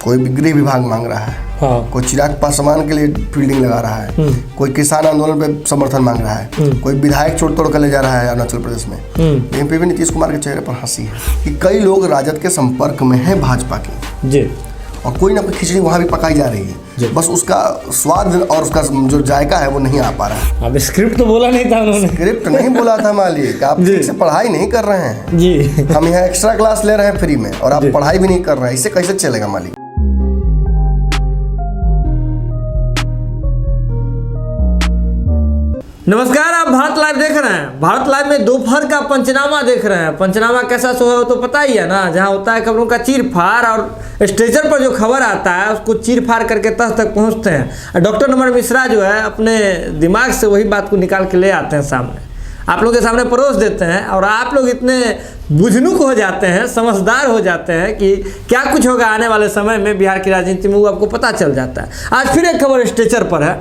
कोई भी गृह विभाग मांग रहा है, हाँ। कोई चिराग पासवान के लिए फील्डिंग लगा रहा है, कोई किसान आंदोलन पे समर्थन मांग रहा है, कोई विधायक छोड़ तोड़ कर ले जा रहा है अरुणाचल प्रदेश में। लेकिन फिर भी नीतीश कुमार के चेहरे पर हंसी है कि कई लोग राजद के संपर्क में हैं भाजपा के जी, और कोई ना कोई खिचड़ी वहाँ भी पकाई जा रही है, बस उसका स्वाद और उसका जो जायका है वो नहीं आ पा रहा है। अब स्क्रिप्ट तो बोला नहीं था उन्होंने। स्क्रिप्ट नहीं बोला था मालिक, आप ठीक से पढ़ाई नहीं कर रहे हैं जी। हम यहाँ एक्स्ट्रा क्लास ले रहे हैं फ्री में और आप पढ़ाई भी नहीं कर रहे हैं, इससे कैसे चलेगा मालिक। नमस्कार, आप भारत लाइव देख रहे हैं। भारत लाइव में दोपहर का पंचनामा देख रहे हैं। पंचनामा कैसा शो है वो तो पता ही है ना, जहां होता है खबरों का चीर फाड़ और स्टेशन पर जो खबर आता है उसको चीर फाड़ करके तह तक पहुंचते हैं। डॉक्टर नमन मिश्रा जो है अपने दिमाग से वही बात को निकाल के ले आते हैं सामने, आप लोगों के सामने परोस देते हैं और आप लोग इतने बुझनुक हो जाते हैं, समझदार हो जाते हैं कि क्या कुछ होगा आने वाले समय में बिहार की राजनीति में वो आपको पता चल जाता है। आज फिर एक खबर स्टेचर पर है,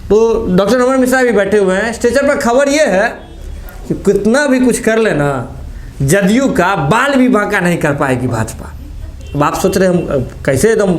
तो डॉक्टर नमन मिश्रा भी बैठे हुए हैं। स्टेचर पर खबर ये है कि कितना भी कुछ कर लेना जदयू का बाल भी बांका नहीं कर पाएगी भाजपा। अब आप सोच रहे हम कैसे एकदम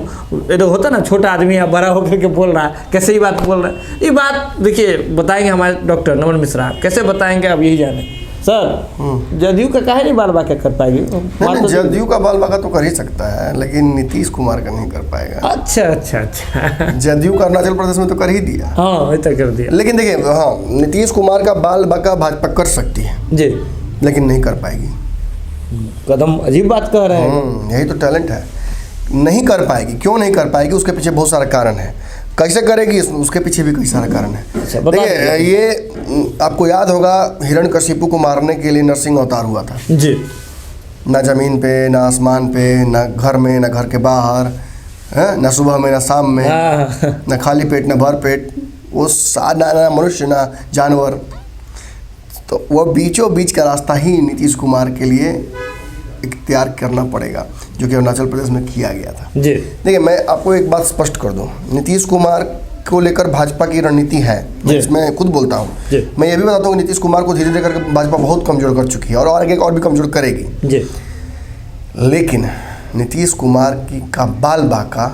होता ना छोटा आदमी या बड़ा होकर के बोल रहा है, कैसे ही बात बोल रहा है। ये बात देखिए बताएंगे हमारे डॉक्टर नमन मिश्रा, कैसे बताएंगे अब यही जाने। सर, जदयू का काहे नहीं बाल बांका कर पाएगी? नहीं, जदयू का बाल बांका तो कर ही सकता है लेकिन नीतीश कुमार का नहीं कर पाएगा। अच्छा। जदयू का अरुणाचल प्रदेश में तो कर ही दिया। हाँ, इतना कर दिया। लेकिन देखिए, हाँ, नीतीश कुमार का बाल बांका भाजपा कर सकती है जी, लेकिन नहीं कर पाएगी। कदम अजीब बात कह रहे हैं। यही तो टैलेंट है, नहीं कर पाएगी। क्यों नहीं कर पाएगी? उसके पीछे बहुत सारा कारण है। कैसे करेगी उसके पीछे भी कई सारा कारण है। देखिए, ये आपको याद होगा हिरण्यकशिपु को मारने के लिए नरसिंह अवतार हुआ था जी। ना जमीन पे, ना आसमान पे, ना घर में, ना घर के बाहर, ना सुबह में, ना शाम में, ना खाली पेट, ना भर पेट, वो ना मनुष्य, ना जानवर। तो वो बीचों बीच का रास्ता ही नीतीश कुमार के लिए इख्तियार करना पड़ेगा, जो कि अरुणाचल प्रदेश में किया गया था जी। देखिए, मैं आपको एक बात स्पष्ट कर दूं, नीतीश कुमार को लेकर भाजपा की रणनीति है, मैं इसमें खुद बोलता हूं। मैं ये भी बताता हूं कि नीतीश कुमार को धीरे धीरे करके भाजपा बहुत कमजोर कर चुकी है और आगे और भी कमजोर करेगी जी। लेकिन नीतीश कुमार का बाल बांका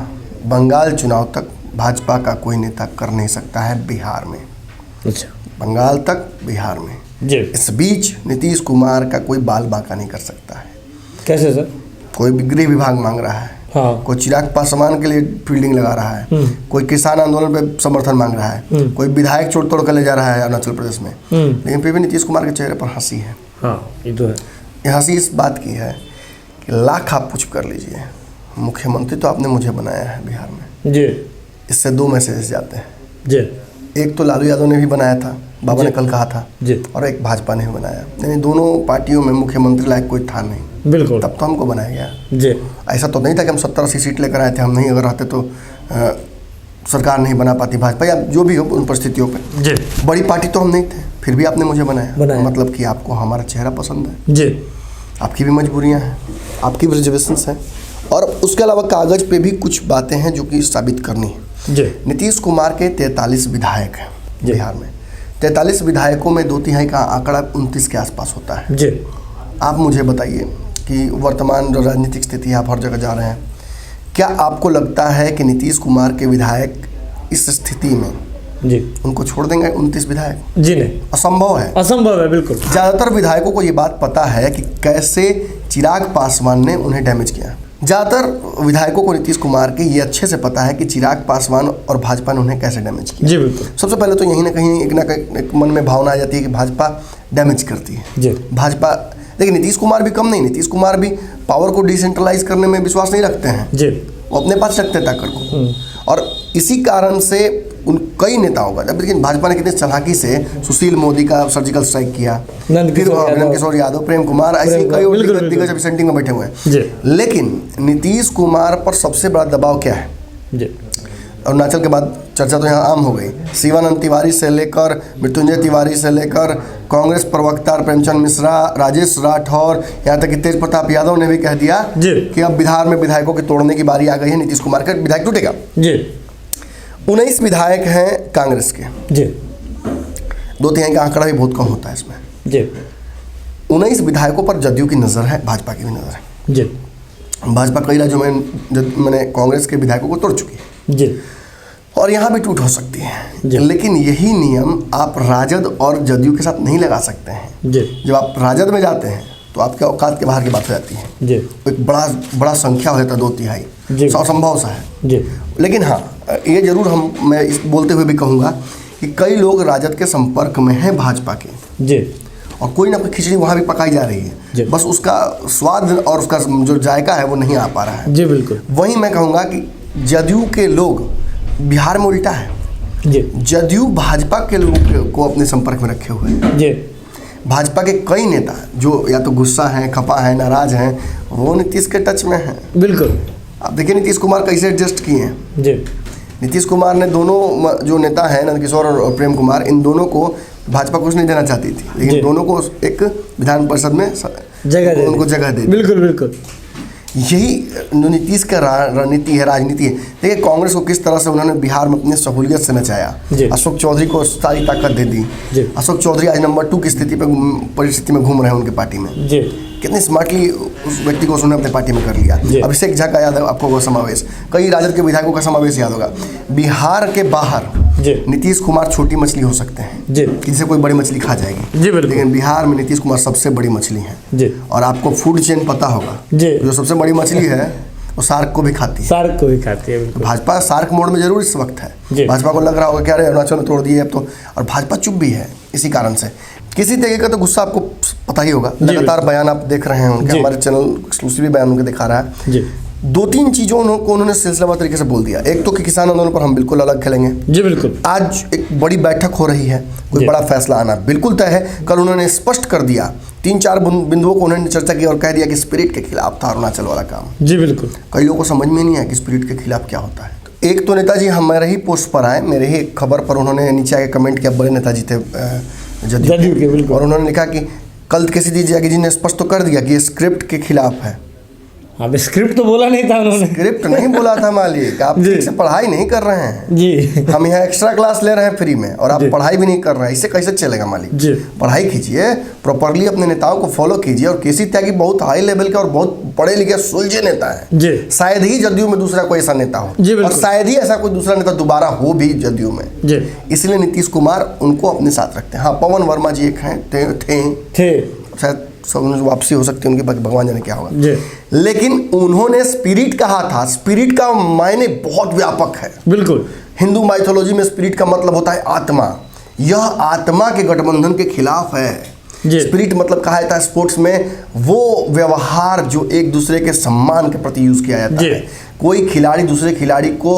बंगाल चुनाव तक भाजपा का कोई नेता कर नहीं सकता है बिहार में। अच्छा, बंगाल तक, बिहार में जी। इस बीच नीतीश कुमार का कोई बाल बांका नहीं कर सकता है। कैसे सर? कोई भी गृह विभाग मांग रहा है, हाँ। कोई चिराग पासवान के लिए फील्डिंग लगा रहा है, कोई किसान आंदोलन पे समर्थन मांग रहा है, कोई विधायक छोड़ तोड़ कर ले जा रहा है अरुणाचल प्रदेश में। लेकिन फिर भी नीतीश कुमार के चेहरे पर हंसी है। हाँ, ये तो है। ये हंसी इस बात की है कि लाख आप कुछ कर लीजिए, मुख्यमंत्री तो आपने मुझे बनाया है बिहार में जी। इससे दो मैसेज जाते हैं जी। एक तो लालू यादव ने भी बनाया था, बाबा ने कल कहा था जी, और एक भाजपा ने भी बनाया। यानी दोनों पार्टियों में मुख्यमंत्री लायक कोई था नहीं, बिल्कुल, तब तो हमको बनाया गया जी। ऐसा तो नहीं था कि हम 70-80 सीट लेकर आए थे, हम नहीं अगर रहते तो सरकार नहीं बना पाती भाजपा, या जो भी हो उन परिस्थितियों पे जी। बड़ी पार्टी तो हम नहीं थे, फिर भी आपने मुझे बनाया। मतलब कि आपको हमारा चेहरा पसंद है जी। आपकी भी मजबूरियाँ हैं, आपकी भी रिजर्वेशंस हैं, और उसके अलावा कागज पे भी कुछ बातें हैं जो कि साबित करनी है जी। नीतीश कुमार के 43 विधायक हैं बिहार में। 43 विधायकों में 2/3 का आंकड़ा 29 के आसपास होता है जी। आप मुझे बताइए कि वर्तमान जो राजनीतिक स्थिति है, आप हर जगह जा रहे हैं, क्या आपको लगता है कि नीतीश कुमार के विधायक इस स्थिति में जी उनको छोड़ देंगे 29 विधायक? जी नहीं, असंभव है, असंभव है बिल्कुल। ज़्यादातर विधायकों को ये बात पता है कि कैसे चिराग पासवान ने उन्हें डैमेज किया। ज़्यादातर विधायकों को नीतीश कुमार के ये अच्छे से पता है कि चिराग पासवान और भाजपा ने उन्हें कैसे डैमेज किया जी। बिल्कुल। सबसे पहले तो यहीं ना कहीं एक मन में भावना आ जाती है कि भाजपा डैमेज करती है जी। भाजपा, लेकिन नीतीश कुमार भी कम नहीं, नीतीश कुमार भी पावर को डिसेंट्रलाइज करने में विश्वास नहीं रखते हैं जी। वो अपने पास रखते ताकत को, और इसी कारण से उन कई नेताओं का, जब लेकिन भाजपा ने कितने चालाकी से सुशील मोदी का सर्जिकल स्ट्राइक किया, फिर नंदकिशोर यादव, प्रेम कुमार, ऐसे कई दिग्गज अभी सेंटिंग में बैठे हुए हैं। लेकिन नीतीश कुमार पर सबसे बड़ा दबाव क्या है जी? अरुणाचल के बाद चर्चा तो यहाँ आम हो गई। शिवानंद तिवारी से लेकर मृत्युंजय तिवारी से लेकर कांग्रेस प्रवक्ता प्रेमचंद मिश्रा, राजेश राठौर, यहाँ तक कि तेज प्रताप यादव ने भी कह दिया कि अब बिहार में विधायकों के तोड़ने की बारी आ गई है, नीतीश कुमार का विधायक टूटेगा जी। 19 विधायक हैं कांग्रेस के जी। 2/3 का आंकड़ा भी बहुत कम होता है इसमें जी। 19 विधायकों पर जदयू की नज़र है, भाजपा की भी नज़र है जी। भाजपा कई राज्यों में मैंने कांग्रेस के विधायकों को तोड़ चुकी है जी, और यहाँ भी टूट हो सकती जी। है। लेकिन यही नियम आप राजद और जदयू के साथ नहीं लगा सकते हैं। जी, जब आप राजद में जाते हैं तो आपके औकात के बाहर की बात हो जाती है। जी, एक बड़ा संख्या हो जाता है, 2/3 जी। असंभव सा है। जी, लेकिन हाँ, ये जरूर मैं इस बोलते हुए भी कहूँगा कि कई लोग राजद के संपर्क में हैं भाजपा के, जी, और कोई ना कोई खिचड़ी वहाँ भी पकाई जा रही जी। है, बस उसका स्वाद और उसका जो जायका है वो नहीं आ पा रहा है। जी, बिल्कुल। वहीं मैं कहूँगा कि जदयू के लोग बिहार में उल्टा है। जी, जदयू भाजपा के लोगों को अपने संपर्क में रखे हुए हैं। जी, भाजपा के कई नेता जो या तो गुस्सा हैं, खपा हैं, नाराज हैं, वो नीतीश के टच में हैं। बिल्कुल। आप देखिए नीतीश कुमार कैसे एडजस्ट किए हैं। जी, नीतीश कुमार ने दोनों जो नेता हैं, नंदकिशोर और प्रेम कुमार, इन दोनों को भाजपा कुछ नहीं देना चाहती थी, जी। लेकिन दोनों को एक विधान परिषद में उनको जगह दे दी। बिल्कुल, बिल्कुल। यही जो नीतीश का रणनीति है, राजनीति है। देखिए कांग्रेस को किस तरह से उन्होंने बिहार में अपनी सहूलियत से नचाया। जी। अशोक चौधरी को सारी ताकत दे दी। जी। अशोक चौधरी आज नंबर 2 की परिस्थिति में घूम रहे हैं उनकी पार्टी में। जी, कितनी स्मार्टली उस व्यक्ति को उन्होंने अपने पार्टी में कर लिया। जी। अभिषेक झा का याद है आपको वो समावेश, कई राजद के विधायकों का समावेश याद होगा। बिहार के बाहर जी, नीतीश कुमार छोटी मछली हो सकते हैं जी, कि जिसे कोई बड़ी मछली खा जाएगी। जी, बिल्कुल। लेकिन बिहार में नीतीश कुमार सबसे बड़ी मछली है। जी, और आपको फूड चेन पता होगा, जी। जो सबसे बड़ी मछली है वो सार्क को भी खाती है। सार्क को भी खाती है, बिल्कुल। भाजपा सार्क मोड में जरूर इस वक्त जी। है। भाजपा को लग रहा होगा कि अरे अरुणाचल में तोड़ दिए अब तो, और भाजपा चुप भी है इसी कारण से। किसी तरीके का तो गुस्सा आपको पता ही होगा, लगातार बयान आप देख रहे हैं उनके, जी। हमारे चैनल एक्सक्लूसिव बयान उनके दिखा रहा है। जी, 2-3 चीज़ों को उन्होंने सिलसिलेवार तरीके से बोल दिया। एक तो कि किसान आंदोलन पर हम बिल्कुल अलग खेलेंगे। जी, बिल्कुल। आज एक बड़ी बैठक हो रही है, कोई जी। बड़ा फैसला आना बिल्कुल तय है। कल उन्होंने स्पष्ट कर दिया, 3-4 बिंदुओं को उन्होंने चर्चा की और कह दिया कि स्पिरिट के खिलाफ था अरुणाचल वाला काम। जी, बिल्कुल। कई लोगों को समझ में नहीं आया कि स्पिरिट के खिलाफ क्या होता है। तो एक तो नेताजी हमारे ही पोस्ट पर आए, मेरे ही खबर पर उन्होंने नीचे आके कमेंट किया, बड़े नेताजी थे जदयू के, बिल्कुल। और उन्होंने लिखा कि कल किसी त्यागी जी ने स्पष्ट तो कर दिया कि ये स्क्रिप्ट के खिलाफ है। अब स्क्रिप्ट तो बोला नहीं था उन्होंने। स्क्रिप्ट नहीं बोला था मालिक, आप जी। ठीक से पढ़ाई नहीं कर रहे हैं। जी, हम यहाँ एक्स्ट्रा क्लास ले रहे हैं फ्री में और आप जी। पढ़ाई भी नहीं कर रहे हैं, इससे कैसे चलेगा मालिक। जी। पढ़ाई कीजिए, प्रॉपरली अपने नेताओं को फॉलो कीजिए। और केसी त्यागी बहुत हाई लेवल के और बहुत पढ़े लिखे सुलझे नेता है। जी, शायद ही जदयू में दूसरा कोई ऐसा नेता हो, जी, और बिल्कुल। शायद ही ऐसा कोई दूसरा नेता दोबारा हो भी जदयू में। जी, इसलिए नीतीश कुमार उनको अपने साथ रखते हैं। हाँ, पवन वर्मा जी एक हैं, थे शायद सब वापसी हो सकती है उनकी, भगवान जाने क्या होगा। जी, लेकिन उन्होंने स्पिरिट कहा था। स्पिरिट का मायने बहुत व्यापक है। बिल्कुल। हिंदू माइथोलॉजी में स्पिरिट का मतलब होता है आत्मा। यह आत्मा के गठबंधन के खिलाफ है। जी। स्पिरिट मतलब कहा जाता है स्पोर्ट्स में वो व्यवहार जो एक दूसरे के सम्मान के प्रति यूज किया जाता जी। है। कोई खिलाड़ी दूसरे खिलाड़ी को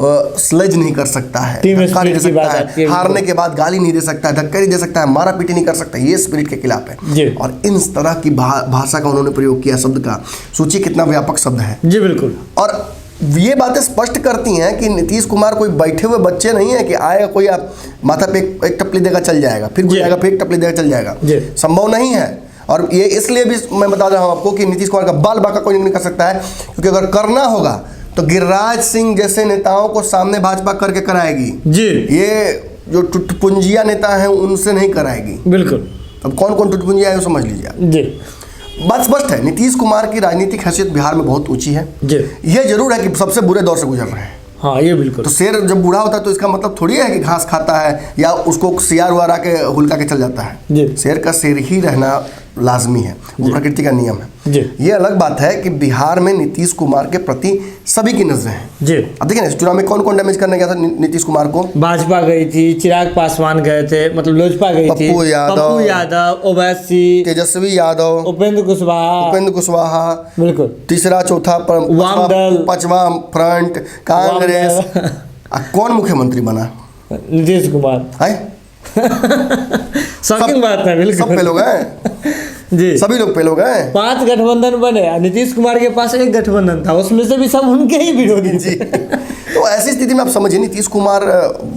स्लेज नहीं कर सकता है, टीम धक्का नहीं दे स्पिरिट की सकता बात आती है, है, हारने के बाद गाली नहीं दे सकता है, धक्का नहीं दे सकता है, मारा पीटी नहीं कर सकता। ये स्पिरिट के खिलाफ जी। है। और इन तरह की भाषा का उन्होंने प्रयोग किया, शब्द का। सोचिए कितना व्यापक शब्द है। जी, बिल्कुल। और ये बातें स्पष्ट करती हैं कि नीतीश कुमार कोई बैठे हुए बच्चे नहीं है कि आएगा कोई आप माथा पे एक टपली देगा चल जाएगा, फिर कोई जी। आएगा फिर एक टपली देगा चल जाएगा। जी। संभव नहीं है। और ये इसलिए भी मैं बता रहा हूँ आपको कि नीतीश कुमार का बाल बाका कोई नहीं कर सकता है, क्योंकि अगर करना होगा तो गिरिराज सिंह जैसे नेताओं को सामने भाजपा करके कराएगी। जी, ये जो टुटपुंजिया नेता हैं उनसे नहीं कराएगी। बिल्कुल। अब कौन कौन टुटपुंजिया है वो समझ लीजिए आप। जी, बात स्पष्ट है, नीतीश कुमार की राजनीतिक हैसियत बिहार में बहुत ऊंची है। जी, यह जरूर है कि सबसे बुरे दौर से गुजर रहे हैं। हाँ, ये बिल्कुल। तो शेर जब बूढ़ा होता है तो इसका मतलब थोड़ी है कि घास खाता है या उसको सियार उआर आके हुलका के चल जाता है। जी। शेर का शेर ही रहना लाजमी है, वो प्रकृति का नियम है। जी। ये अलग बात है कि बिहार में नीतीश कुमार के प्रति सभी की नजरें हैं। जी, अब देखिए ना, इस चुनाव में कौन कौन डैमेज करने गया था नीतीश कुमार को। भाजपा गई थी, चिराग पासवान गए थे, मतलब लोजपा गई थी, पप्पू यादव, ओवैसी, तेजस्वी यादव, उपेंद्र कुशवाहा, बिल्कुल, तीसरा चौथा वाम दल, पांचवा फ्रंट कांग्रेस। कौन मुख्यमंत्री बना? नीतीश कुमार। है शॉकिंग बात है, बिल्कुल। सब पे लोग हैं। जी, सभी लोग पे लोग हैं। 5 गठबंधन बने, नीतीश कुमार के पास एक गठबंधन था, उसमें से भी सब उनके ही विरोधी जी। थे। तो ऐसी स्थिति में आप समझिए नीतीश कुमार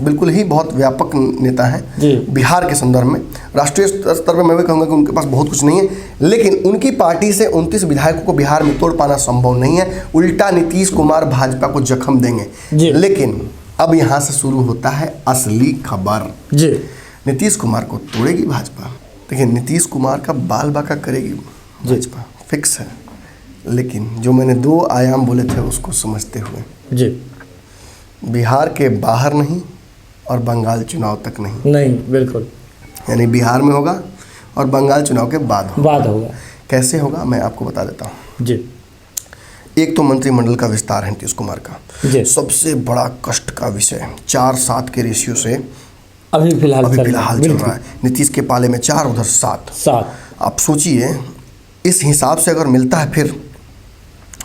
बिल्कुल ही बहुत व्यापक नेता हैं जी। बिहार के संदर्भ में। राष्ट्रीय स्तर पर मैं भी कहूँगा कि उनके पास बहुत कुछ नहीं है, लेकिन उनकी पार्टी से 29 विधायकों को बिहार में तोड़ पाना संभव नहीं है। उल्टा नीतीश कुमार भाजपा को जख्म देंगे। जी। लेकिन अब यहाँ से शुरू होता है असली खबर। जी, नीतीश कुमार को तोड़ेगी भाजपा। देखिए नीतीश कुमार का बाल बाका करेगी भाजपा, फिक्स है। लेकिन जो मैंने 2 आयाम बोले थे उसको समझते हुए, जी, बिहार के बाहर नहीं और बंगाल चुनाव तक नहीं, नहीं, बिल्कुल, यानी बिहार में होगा और बंगाल चुनाव के बाद होगा। कैसे होगा मैं आपको बता देता हूँ। जी, एक तो मंत्रिमंडल का विस्तार है नीतीश कुमार का, जी, सबसे बड़ा कष्ट का विषय 4-7 के रेशियो से अभी फिलहाल चल रहा है। नीतीश के पाले में 4, उधर 7। आप सोचिए, इस हिसाब से अगर मिलता है फिर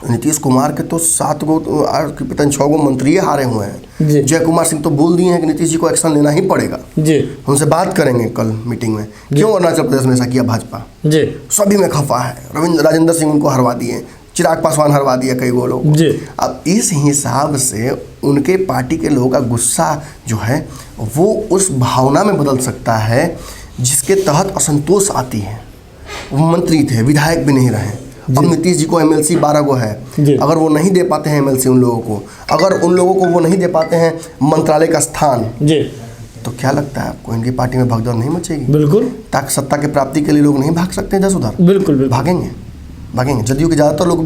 नीतीश कुमार के तो 7 गो पता नहीं 6 गो मंत्री हारे हुए हैं। जय कुमार सिंह तो बोल दिए हैं कि नीतीश जी को एक्शन लेना ही पड़ेगा। जी, उनसे बात करेंगे कल मीटिंग में, क्यों अरुणाचल प्रदेश में ऐसा किया भाजपा। जी, सभी में खफा है। राजेंद्र सिंह उनको हरवा दिए, चिराग पासवान हरवा दिया कई वो लोग। अब इस हिसाब से उनके पार्टी के लोगों का गुस्सा जो है वो उस भावना में बदल सकता है जिसके तहत असंतोष आती है। वो मंत्री थे, विधायक भी नहीं रहे, अब नीतीश जी को एमएलसी 12 गो है, अगर वो नहीं दे पाते हैं एमएलसी उन लोगों को, अगर उन लोगों को वो नहीं दे पाते हैं मंत्रालय का स्थान, तो क्या लगता है आपको इनकी पार्टी में भगदड़ नहीं मचेगी? बिल्कुल। ताकि सत्ता के प्राप्ति के लिए लोग नहीं भाग सकते इधर उधर? बिल्कुल, भागेंगे। जदयू के ज़्यादातर लोग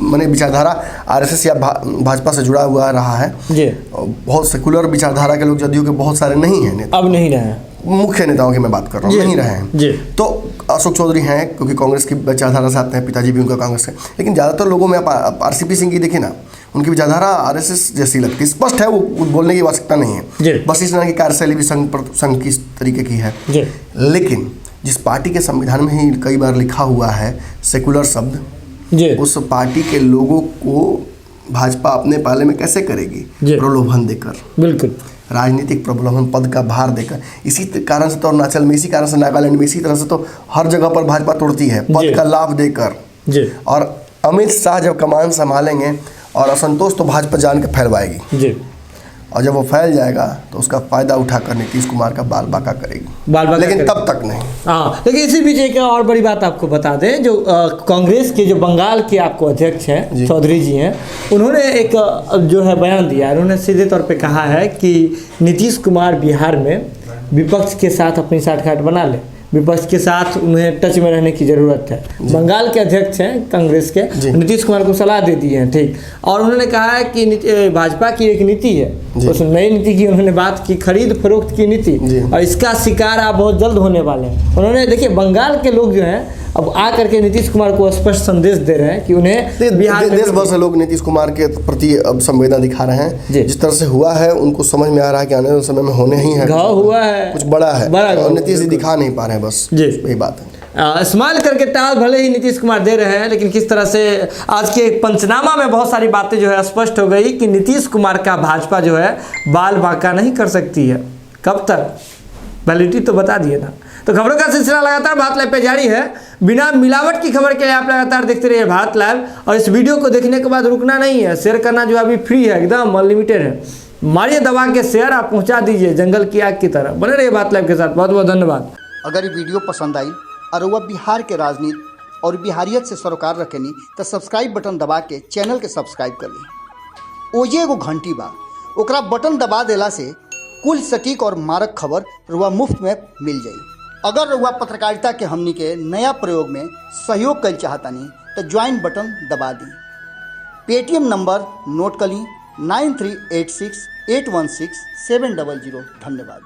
माने विचारधारा आरएसएस या भाजपा से जुड़ा हुआ रहा है। बहुत सेकुलर विचारधारा के लोग जदयू के बहुत सारे नहीं हैं, अब नहीं रहे हैं। मुख्य नेताओं की मैं बात कर रहा हूँ, नहीं रहे हैं। तो अशोक चौधरी हैं क्योंकि कांग्रेस की विचारधारा से आते हैं, पिताजी भी उनका कांग्रेस है। लेकिन ज़्यादातर लोगों में आप आरसीपी सिंह की देखिए ना, उनकी विचारधारा आरएसएस जैसी लगती है। स्पष्ट है, वो बोलने की आवश्यकता नहीं है, बस इस तरह की कार्यशैली भी संघ की तरीके की है। लेकिन जिस पार्टी के संविधान में ही कई बार लिखा हुआ है सेकुलर शब्द, उस पार्टी के लोगों को भाजपा अपने पाले में कैसे करेगी? प्रलोभन देकर, बिल्कुल, राजनीतिक प्रलोभन, पद का भार देकर। इसी कारण से तो अरुणाचल में, इसी कारण से नागालैंड में, इसी तरह से तो हर जगह पर भाजपा तोड़ती है, पद का लाभ देकर। और अमित शाह जब कमान संभालेंगे और असंतोष तो भाजपा जान के फैलवाएगी, और जब वो फैल जाएगा तो उसका फायदा उठाकर नीतीश कुमार का बाल बाका करेगी, लेकिन तब तक नहीं। हाँ, लेकिन इसी बीच एक और बड़ी बात आपको बता दें, जो कांग्रेस के जो बंगाल के आपको अध्यक्ष हैं चौधरी जी हैं, उन्होंने एक जो है बयान दिया है। उन्होंने सीधे तौर पे कहा है कि नीतीश कुमार बिहार में विपक्ष के साथ अपनी साठगांठ बना ले, विपक्ष के साथ उन्हें टच में रहने की ज़रूरत है। बंगाल के अध्यक्ष हैं कांग्रेस के, नीतीश कुमार को सलाह दे दी है, ठीक। और उन्होंने कहा है कि भाजपा की एक नीति है, उस नई नीति की उन्होंने बात की, खरीद फरोख्त की नीति, और इसका शिकार आप बहुत जल्द होने वाले हैं। उन्होंने देखिए, बंगाल के लोग जो हैं अब आ करके नीतीश कुमार को स्पष्ट संदेश दे रहे हैं कि उन्हें बिहार देश भर से लोग नीतीश कुमार के प्रति अब संवेदना दिखा रहे हैं। जिस तरह से हुआ है उनको समझ में आ रहा है कि आने वाले समय में होने ही है, घाव हुआ है, कुछ बड़ा है, और नीतीश जी दिखा नहीं पा रहे हैं, बस यही बात है। स्माइल करके टाल भले ही नीतीश कुमार दे रहे हैं, लेकिन किस तरह से आज के पंचनामा में बहुत सारी बातें जो है स्पष्ट हो गई कि नीतीश कुमार का भाजपा जो है बाल बाका नहीं कर सकती है। कब तक? वैलिडिटी तो बता दिए ना। तो खबरों का सिलसिला लगातार भारत लाइव पे जारी है। बिना मिलावट की खबर के लिए आप लगातार देखते रहिए भारत लाइव, और इस वीडियो को देखने के बाद रुकना नहीं है, शेयर करना जो अभी फ्री है, एकदम अनलिमिटेड है। मारिए दबा के शेयर, आप पहुंचा दीजिए जंगल की आग की तरह। बने रहिए भारत लाइव के साथ। बहुत बहुत धन्यवाद। अगर ये वीडियो पसंद आई और वह बिहार के राजनीति और बिहारियत से सरोकार रखेनी तो सब्सक्राइब बटन दबा के चैनल के सब्सक्राइब कर ली। ओजे एगो घंटी बा, ओकरा बटन दबा देला से कुल सटीक और मारक खबर रुआ मुफ्त में मिल जाई। अगर रुआ पत्रकारिता के हमनी के नया प्रयोग में सहयोग कर चाहतानी तो ज्वाइन बटन दबा दी। पेटीएम नंबर नोट कर ली 9386816700। धन्यवाद।